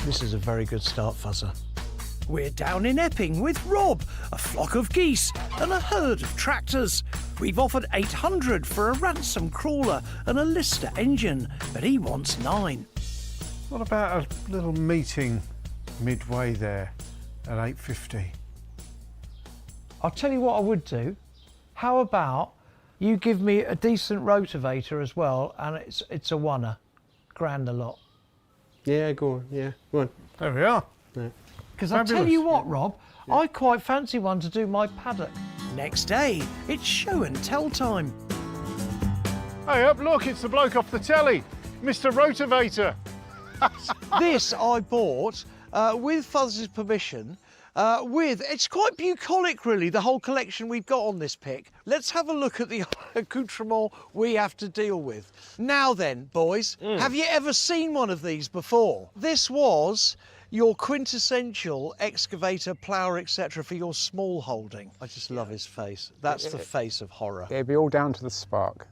This is a very good start, Fuzzer. We're down in Epping with Rob, a flock of geese and a herd of tractors. We've offered 800 for a ransom crawler and a Lister engine, but he wants 9. What about a little meeting midway there at 8:50? I'll tell you what I would do. How about you give me a decent rotavator as well, and it's a oneer. Grand a lot. Yeah, go on, yeah, go on. There we are. Because I'll tell you what, Rob, I quite fancy one to do my paddock. Next day, it's show and tell time. Hey up, look, it's the bloke off the telly, Mr. Rotavator. This I bought with Fuzz's permission. It's quite bucolic, really, the whole collection we've got on this pick. Let's have a look at the accoutrement we have to deal with. Now then, boys, have you ever seen one of these before? This was your quintessential excavator, plougher, etc. for your small holding. I just love his face. That's the face of horror. It'd be all down to the spark.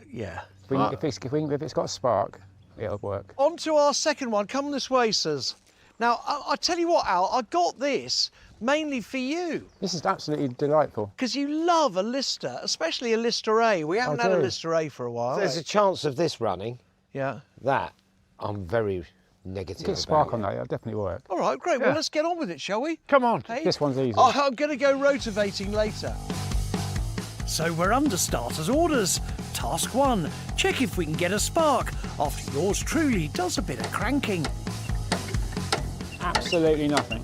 Yeah. If it's got a spark, it'll work. On to our second one. Come this way, sirs. Now, I tell you what, Al, I got this mainly for you. This is absolutely delightful. Because you love a Lister, especially a Lister A. We haven't had a Lister A for a while. There's a chance of this running. Yeah. That, I'm very negative Get a spark on that, it'll definitely work. All right, great. Well, let's get on with it, shall we? Come on. Hey? This one's easy. Oh, I'm going to go rotavating later. So we're under starter's orders. Task 1, check if we can get a spark after yours truly does a bit of cranking. Absolutely nothing.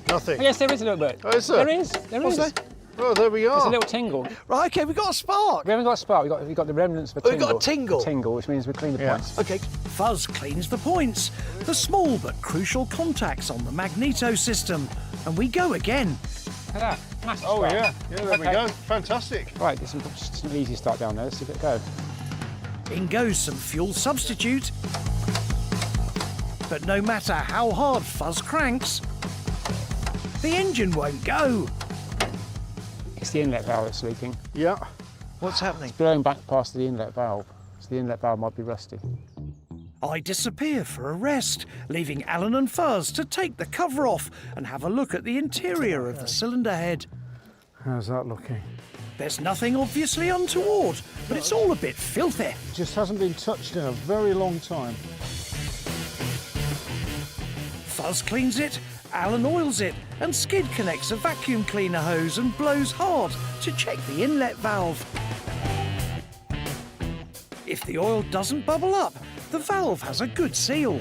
Nothing. Oh, yes, there is a little bit. Oh, is there? There is. There What's is. that? Oh, there we are. There's a little tingle. Right, OK, we've got a spark. We haven't got a spark. We've got the remnants of a We've tingle. got a tingle. A tingle, which means we clean the points. OK. Fuzz cleans the points, the small but crucial contacts on the magneto system, and we go again. Look at that. Massive Oh, spark. yeah. Yeah, there we go. Fantastic. Right, it's an easy start down there. Let's give it a go. In goes some fuel substitute. But no matter how hard Fuzz cranks, the engine won't go. It's the inlet valve that's leaking. Yeah. What's happening? Blowing back past the inlet valve. So the inlet valve might be rusty. I disappear for a rest, leaving Alan and Fuzz to take the cover off and have a look at the interior of the cylinder head. How's that looking? There's nothing obviously untoward, but it's all a bit filthy. Just hasn't been touched in a very long time. Fuzz cleans it, Alan oils it, and Skid connects a vacuum cleaner hose and blows hard to check the inlet valve. If the oil doesn't bubble up, the valve has a good seal.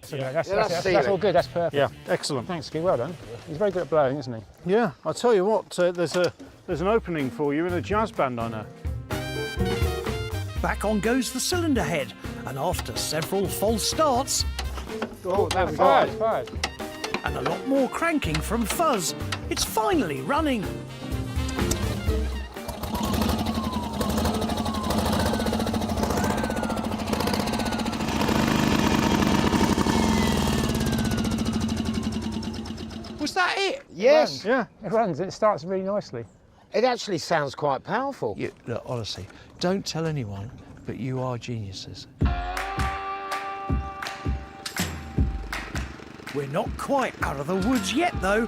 So that's all good. That's perfect. Yeah, excellent. Thanks, Skid. Well done. He's very good at blowing, isn't he? Yeah, I'll tell you what, there's an opening for you in a jazz band, I know. Back on goes the cylinder head, and after several false starts Oh, that's fired. and a lot more cranking from Fuzz, it's finally running. Was that it? Yes. Yeah. It runs. It starts really nicely. It actually sounds quite powerful. Look, honestly, don't tell anyone, but you are geniuses. We're not quite out of the woods yet, though.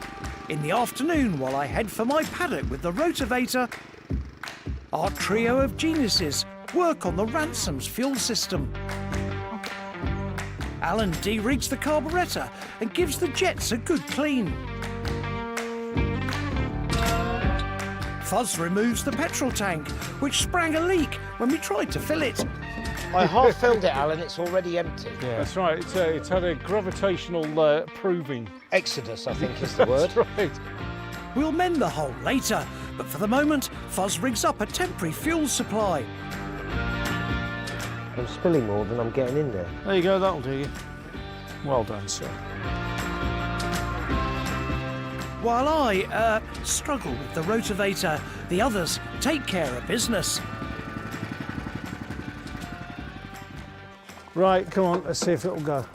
In the afternoon, while I head for my paddock with the rotavator, our trio of geniuses work on the Ransomes fuel system. Alan de-rigs the carburettor and gives the jets a good clean. Fuzz removes the petrol tank, which sprang a leak when we tried to fill it. I half filled it, Alan. It's already empty. Yeah. That's right. It's had a gravitational proving. Exodus, I think, is the word. That's right. We'll mend the hole later, but for the moment, Fuzz rigs up a temporary fuel supply. I'm spilling more than I'm getting in there. There you go, that'll do you. Well done, sir. While I struggle with the rotavator, the others take care of business. Right, come on, let's see if it'll go.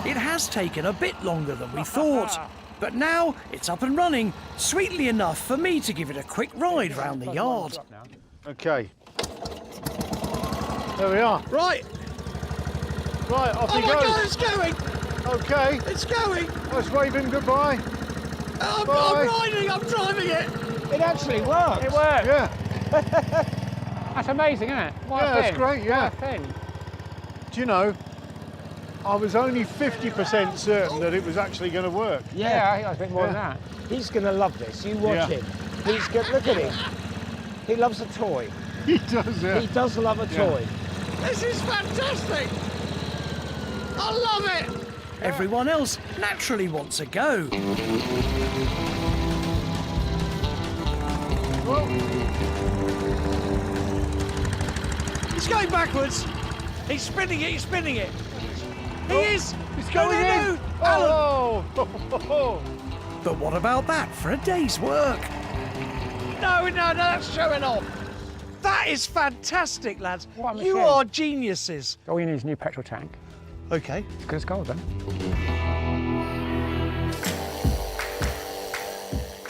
It has taken a bit longer than we thought. But now it's up and running, sweetly enough for me to give it a quick ride round the yard. Okay. There we are. Right. Right, off Oh he my goes. God, it's going. Okay. It's going. Let's wave him goodbye. I'm Bye. riding. I'm driving it. It actually works. It worked. Yeah. That's amazing, isn't it? What a Yeah, that's thing. great, yeah. What a thing. Do you know, I was only 50% certain that it was actually going to work. Yeah, I think that's a bit more than that. He's going to love this. You watch Yeah. him. He's good. Look at him. He loves a toy. He does, yeah. He does love a toy. This is fantastic. I love it. Everyone else naturally wants a go. He's going backwards. He's spinning it. He's spinning it. He is. He's going in. Alan. Oh. But what about that for a day's work? No, that's showing off. That is fantastic, lads. What a You machine. are geniuses. All you need is a new petrol tank. Okay. It's good as gold then.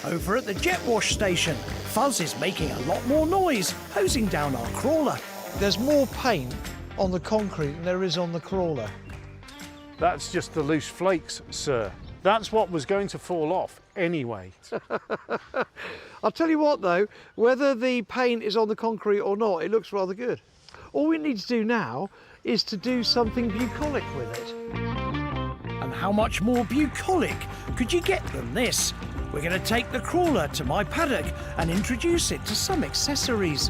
Over at the jet wash station, Fuzz is making a lot more noise, hosing down our crawler. There's more paint on the concrete than there is on the crawler. That's just the loose flakes, sir. That's what was going to fall off anyway. I'll tell you what though, whether the paint is on the concrete or not, it looks rather good. All we need to do now is to do something bucolic with it. And how much more bucolic could you get than this? We're going to take the crawler to my paddock and introduce it to some accessories.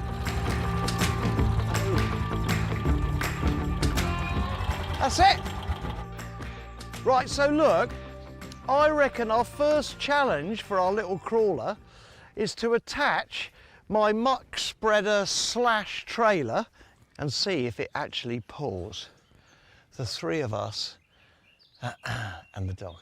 That's it. Right, so look, I reckon our first challenge for our little crawler is to attach my muck spreader / trailer and see if it actually pulls. The three of us and the dog.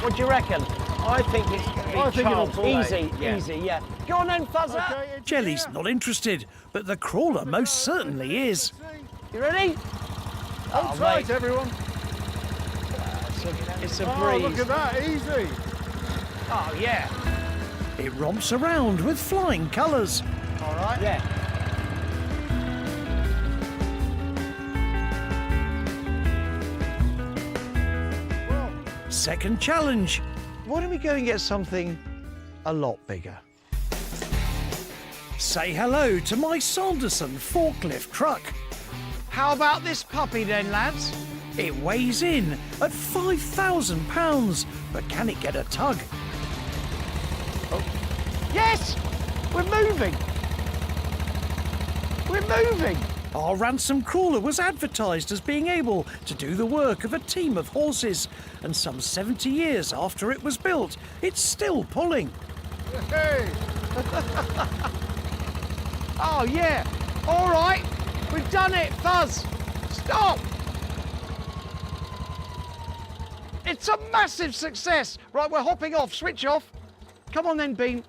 What do you reckon? I think it's going to be I think it'll chance. pull out. Easy, easy, yeah. Go on then, Fuzzer. Okay, Jelly's not interested, but the crawler most certainly is. You ready? Hold tight, everyone. It's a Oh, breeze. look at that, easy. Oh, yeah. It romps around with flying colours. All right. Yeah. Second challenge. Why don't we go and get something a lot bigger? Say hello to my Sanderson forklift truck. How about this puppy then, lads? It weighs in at £5,000, but can it get a tug? Yes! We're moving! We're moving! Our ransom crawler was advertised as being able to do the work of a team of horses, and some 70 years after it was built, it's still pulling. Hey. Oh, yeah. All right. We've done it, Fuzz. Stop. It's a massive success. Right, we're hopping off. Switch off. Come on then, Bean.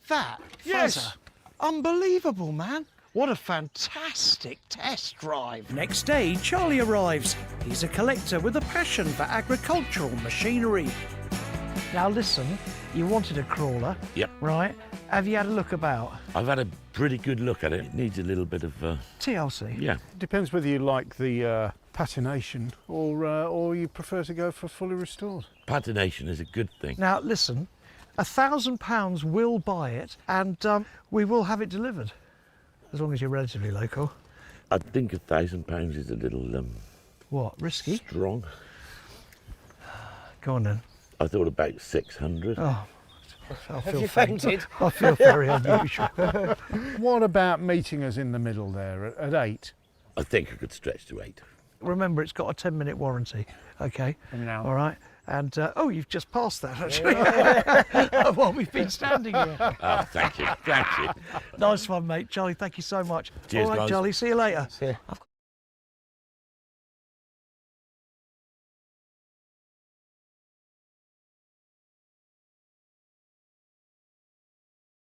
That, Yes. Fuzzer, unbelievable, man. What a fantastic test drive. Next day, Charlie arrives. He's a collector with a passion for agricultural machinery. Now listen, you wanted a crawler. Yep. Right. Have you had a look about? I've had a pretty good look at it. It needs a little bit of, TLC. yeah. Depends whether you like the patination or you prefer to go for fully restored. Patination is a good thing. Now listen, £1,000 will buy it and we will have it delivered. As long as you're relatively local. I think £1,000 is a little, What, risky? strong. Go on then. I thought about 600. Oh, I Have feel you faint. fainted? I feel very unusual. What about meeting us in the middle there at 8? I think I could stretch to 8. Remember, it's got a 10-minute warranty. Okay. From now. All right. And oh, you've just passed that actually. While we've been standing here. Oh, thank you. Thank you. Nice one, mate. Charlie, thank you so much. Cheers, All right, guys. Charlie. See you later. See ya.